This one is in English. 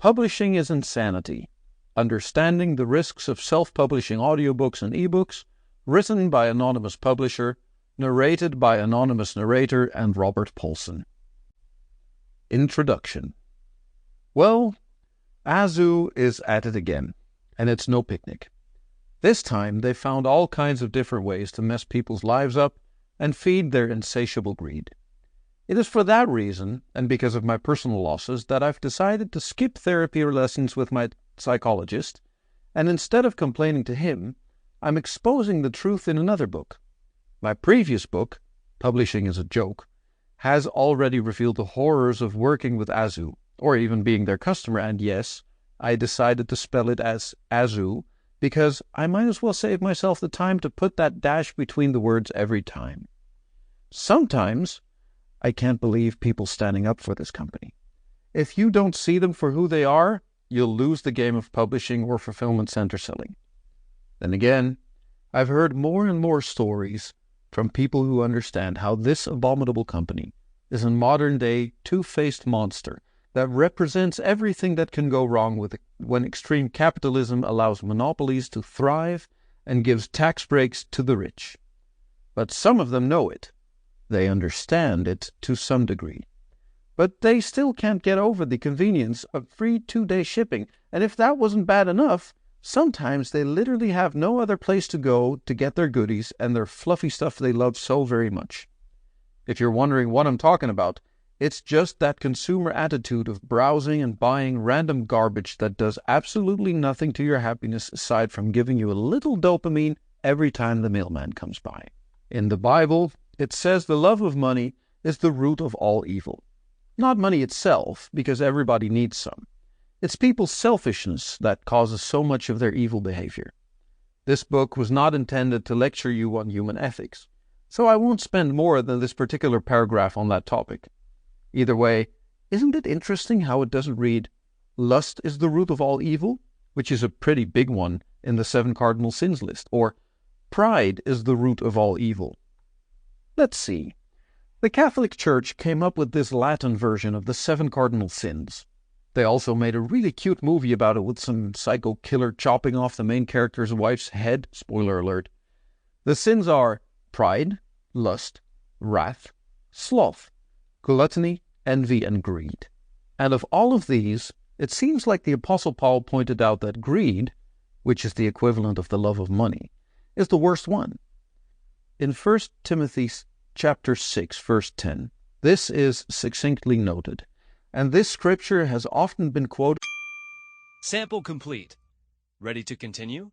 Publishing is Insanity, Understanding the Risks of Self-Publishing Audiobooks and eBooks, written by anonymous publisher, narrated by anonymous narrator and Robert Paulson. Introduction. Well, Azu is at it again, and it's no picnic. This time they found all kinds of different ways to mess people's lives up and feed their insatiable greed. It is for that reason, and because of my personal losses, that I've decided to skip therapy lessons with my psychologist, and instead of complaining to him, I'm exposing the truth in another book. My previous book, Publishing is a Joke, has already revealed the horrors of working with Azu, or even being their customer, and yes, I decided to spell it as Azu, because I might as well save myself the time to put that dash between the words every time. Sometimes I can't believe people standing up for this company. If you don't see them for who they are, you'll lose the game of publishing or fulfillment center selling. Then again, I've heard more and more stories from people who understand how this abominable company is a modern-day two-faced monster that represents everything that can go wrong when extreme capitalism allows monopolies to thrive and gives tax breaks to the rich. But some of them know it. They understand it to some degree. But they still can't get over the convenience of free 2-day shipping, and if that wasn't bad enough, sometimes they literally have no other place to go to get their goodies and their fluffy stuff they love so very much. If you're wondering what I'm talking about, it's just that consumer attitude of browsing and buying random garbage that does absolutely nothing to your happiness aside from giving you a little dopamine every time the mailman comes by. In the Bible, it says the love of money is the root of all evil. Not money itself, because everybody needs some. It's people's selfishness that causes so much of their evil behavior. This book was not intended to lecture you on human ethics, so I won't spend more than this particular paragraph on that topic. Either way, isn't it interesting how it doesn't read, lust is the root of all evil, which is a pretty big one in the 7 cardinal sins list, or pride is the root of all evil. Let's see. The Catholic Church came up with this Latin version of the 7 cardinal sins. They also made a really cute movie about it with some psycho killer chopping off the main character's wife's head. Spoiler alert. The sins are pride, lust, wrath, sloth, gluttony, envy, and greed. And of all of these, it seems like the Apostle Paul pointed out that greed, which is the equivalent of the love of money, is the worst one. In 1 Timothy chapter 6, verse 10, this is succinctly noted, and this scripture has often been quoted. Sample complete. Ready to continue?